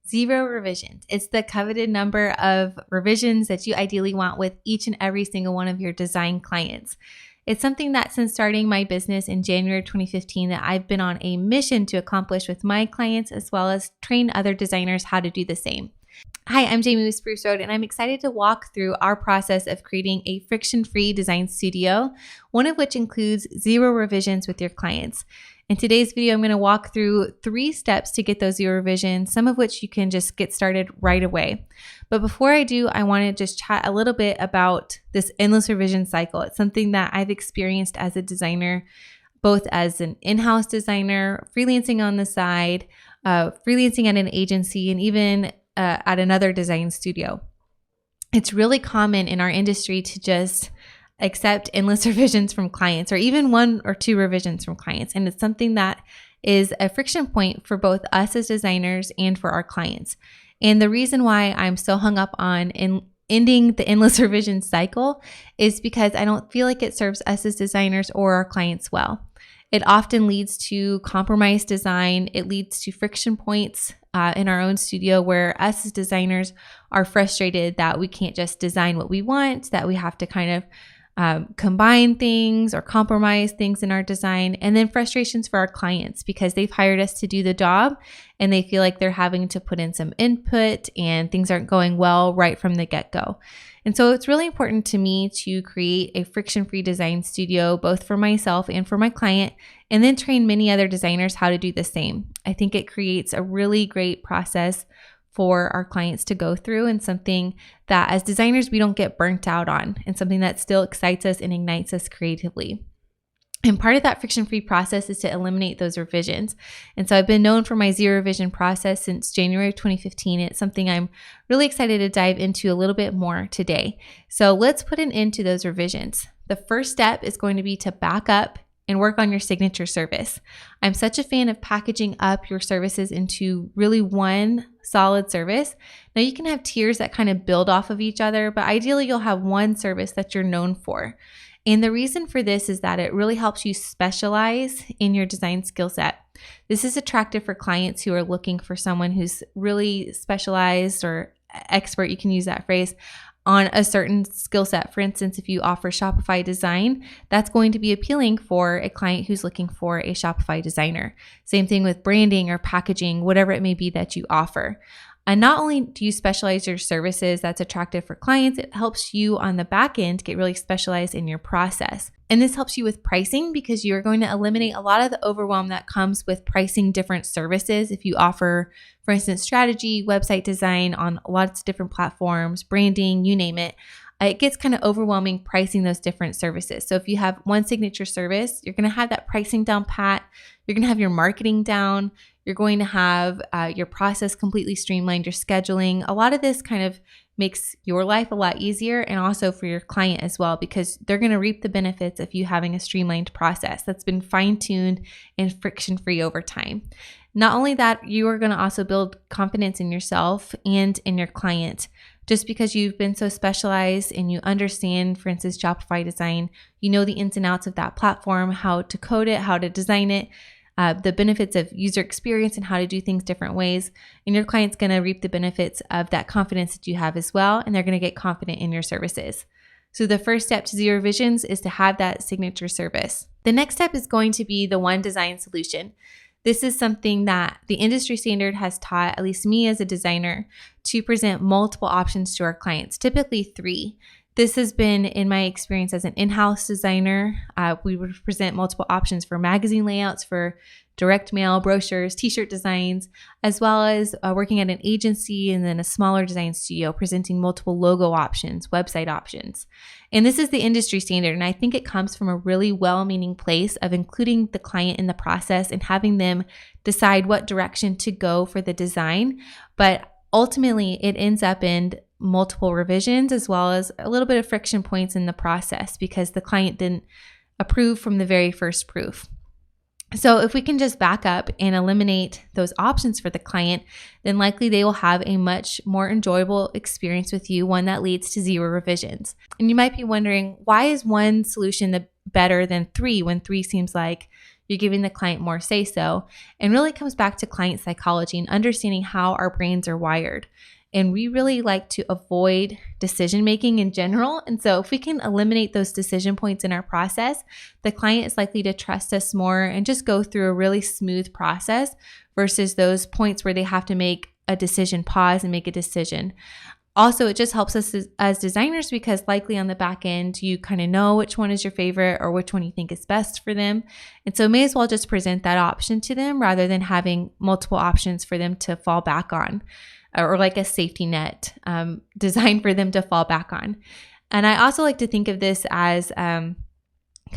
0 revisions. It's the coveted number of revisions that you ideally want with each and every single one of your design clients. It's something that since starting my business in January 2015 that I've been on a mission to accomplish with my clients, as well as train other designers how to do the same. Hi, I'm Jamie with Spruce Road, and I'm excited to walk through our process of creating a friction-free design studio, one of which includes 0 revisions with your clients. In today's video, I'm going to walk through 3 steps to get those 0 revisions, some of which you can just get started right away. But before I do, I want to just chat a little bit about this endless revision cycle. It's something that I've experienced as a designer, both as an in-house designer, freelancing on the side, freelancing at an agency, and even at another design studio. It's really common in our industry to just accept endless revisions from clients, or even 1 or 2 revisions from clients. And it's something that is a friction point for both us as designers and for our clients. And the reason why I'm so hung up on ending the endless revision cycle is because I don't feel like it serves us as designers or our clients well. It often leads to compromised design. It leads to friction points in our own studio where us as designers are frustrated that we can't just design what we want, that we have to kind of combine things or compromise things in our design, and then frustrations for our clients because they've hired us to do the job and they feel like they're having to put in some input and things aren't going well right from the get-go. And so it's really important to me to create a friction-free design studio, both for myself and for my client, and then train many other designers how to do the same. I think it creates a really great process for our clients to go through, and something that as designers we don't get burnt out on, and something that still excites us and ignites us creatively. And part of that friction-free process is to eliminate those revisions. And so I've been known for my 0 revision process since January 2015. It's something I'm really excited to dive into a little bit more today. So let's put an end to those revisions. The first step is going to be to back up and work on your signature service. I'm such a fan of packaging up your services into really one solid service. Now you can have tiers that kind of build off of each other, but ideally you'll have one service that you're known for. And the reason for this is that it really helps you specialize in your design skill set. This is attractive for clients who are looking for someone who's really specialized or expert, you can use that phrase, on a certain skill set. For instance, if you offer Shopify design, that's going to be appealing for a client who's looking for a Shopify designer. Same thing with branding or packaging, whatever it may be that you offer. And not only do you specialize your services, that's attractive for clients, it helps you on the back end get really specialized in your process. And this helps you with pricing because you're going to eliminate a lot of the overwhelm that comes with pricing different services. If you offer, for instance, strategy, website design on lots of different platforms, branding, you name it, it gets kind of overwhelming pricing those different services. So if you have one signature service, you're going to have that pricing down pat. You're going to have your marketing down. You're going to have your process completely streamlined, your scheduling. A lot of this kind of makes your life a lot easier, and also for your client as well, because they're going to reap the benefits of you having a streamlined process that's been fine-tuned and friction-free over time. Not only that, you are going to also build confidence in yourself and in your client. Just because you've been so specialized and you understand, for instance, Shopify design, you know the ins and outs of that platform, how to code it, how to design it, the benefits of user experience and how to do things different ways. And your client's going to reap the benefits of that confidence that you have as well, and they're going to get confident in your services. So the first step to 0 revisions is to have that signature service. The next step is going to be the one design solution. This is something that the industry standard has taught, at least me as a designer, to present multiple options to our clients, typically 3. This has been, in my experience as an in-house designer, we would present multiple options for magazine layouts, for direct mail, brochures, t-shirt designs, as well as working at an agency and then a smaller design studio, presenting multiple logo options, website options. And this is the industry standard, and I think it comes from a really well-meaning place of including the client in the process and having them decide what direction to go for the design. But ultimately, it ends up in multiple revisions as well as a little bit of friction points in the process because the client didn't approve from the very first proof. So if we can just back up and eliminate those options for the client, then likely they will have a much more enjoyable experience with you, one that leads to 0 revisions. And you might be wondering, why is one solution better than 3 when 3 seems like you're giving the client more say-so, and really comes back to client psychology and understanding how our brains are wired. And we really like to avoid decision making in general. And so if we can eliminate those decision points in our process, the client is likely to trust us more and just go through a really smooth process versus those points where they have to make a decision, pause and make a decision. Also, it just helps us as designers because likely on the back end, you kind of know which one is your favorite or which one you think is best for them. And so may as well just present that option to them rather than having multiple options for them to fall back on, or like a safety net designed for them to fall back on. And I also like to think of this as kind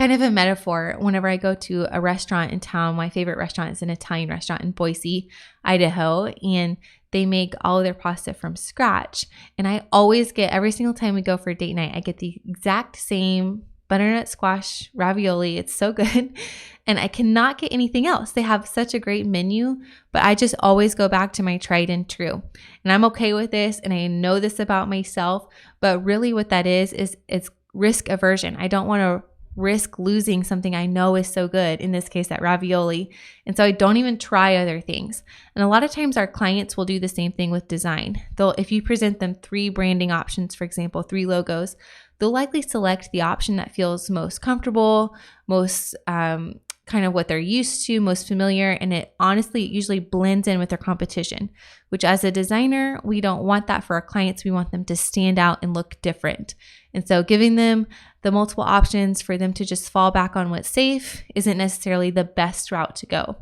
of a metaphor. Whenever I go to a restaurant in town, my favorite restaurant is an Italian restaurant in Boise, Idaho, and they make all of their pasta from scratch. And I always get, every single time we go for a date night, I get the exact same butternut squash ravioli. It's so good. And I cannot get anything else. They have such a great menu, but I just always go back to my tried and true. And I'm okay with this. And I know this about myself, but really what that is it's risk aversion. I don't want to risk losing something I know is so good, in this case, that ravioli. And so I don't even try other things. And a lot of times our clients will do the same thing with design. If you present them 3 branding options, for example, 3 logos, they'll likely select the option that feels most comfortable, most kind of what they're used to, most familiar. And it usually blends in with their competition, which as a designer, we don't want that for our clients. We want them to stand out and look different. And so giving them the multiple options for them to just fall back on what's safe isn't necessarily the best route to go.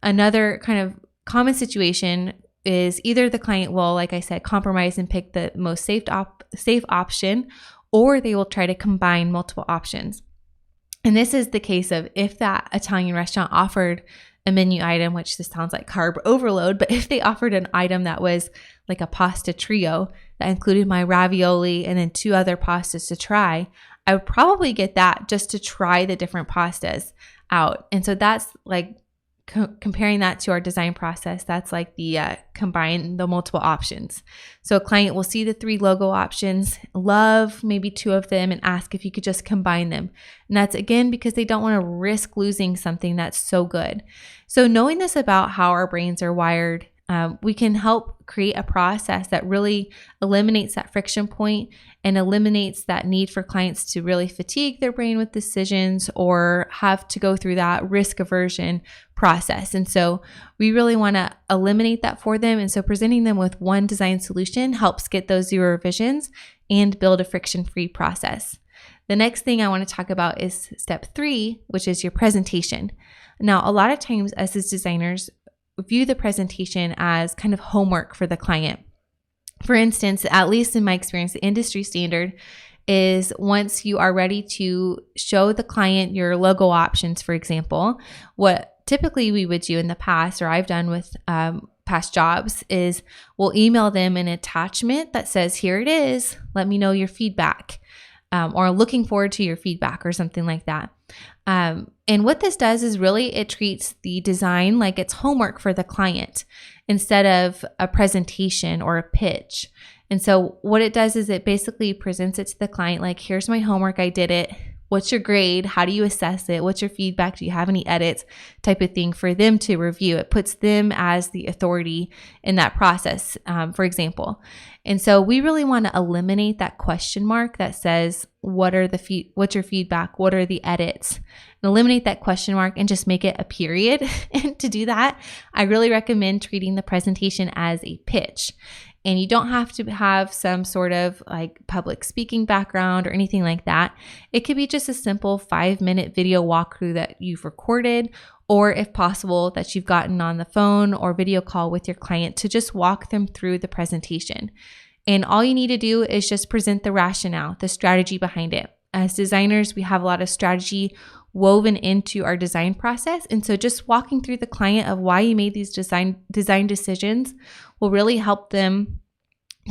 Another kind of common situation is either the client will, like I said, compromise and pick the most safe option, or they will try to combine multiple options. And this is the case of if that Italian restaurant offered a menu item, which this sounds like carb overload, but if they offered an item that was like a pasta trio that included my ravioli and then 2 other pastas to try, I would probably get that just to try the different pastas out. And so that's like comparing that to our design process, that's like the combine the multiple options. So a client will see the 3 logo options, love maybe 2 of them, and ask if you could just combine them. And that's again because they don't want to risk losing something that's so good. So knowing this about how our brains are wired, we can help create a process that really eliminates that friction point and eliminates that need for clients to really fatigue their brain with decisions or have to go through that risk aversion process. And so we really want to eliminate that for them. And so presenting them with one design solution helps get those 0 revisions and build a friction-free process. The next thing I want to talk about is step 3, which is your presentation. Now, a lot of times us as designers view the presentation as kind of homework for the client. For instance, at least in my experience, the industry standard is once you are ready to show the client your logo options, for example, what typically we would do in the past, or I've done with past jobs, is we'll email them an attachment that says, here it is, let me know your feedback, or looking forward to your feedback or something like that. And what this does is really it treats the design like it's homework for the client instead of a presentation or a pitch. And so what it does is it basically presents it to the client like, here's my homework, I did it. What's your grade? How do you assess it? What's your feedback? Do you have any edits? Type of thing for them to review. It puts them as the authority in that process, for example. And so we really want to eliminate that question mark that says, what's your feedback? What are the edits? And eliminate that question mark and just make it a period. And to do that, I really recommend treating the presentation as a pitch. And you don't have to have some sort of like public speaking background or anything like that. It could be just a simple 5-minute video walkthrough that you've recorded, or if possible, that you've gotten on the phone or video call with your client to just walk them through the presentation. And all you need to do is just present the rationale, the strategy behind it. As designers, we have a lot of strategy woven into our design process. And so just walking through the client of why you made these design decisions will really help them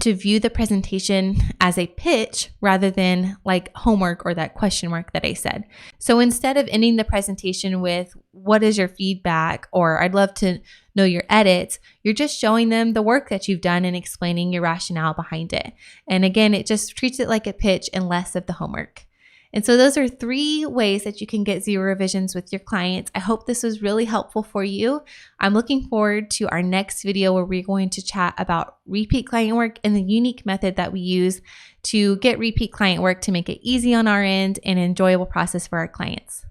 to view the presentation as a pitch rather than like homework or that question mark that I said. So instead of ending the presentation with, what is your feedback? Or I'd love to know your edits, you're just showing them the work that you've done and explaining your rationale behind it. And again, it just treats it like a pitch and less of the homework. And so those are 3 ways that you can get 0 revisions with your clients. I hope this was really helpful for you. I'm looking forward to our next video where we're going to chat about repeat client work and the unique method that we use to get repeat client work to make it easy on our end and an enjoyable process for our clients.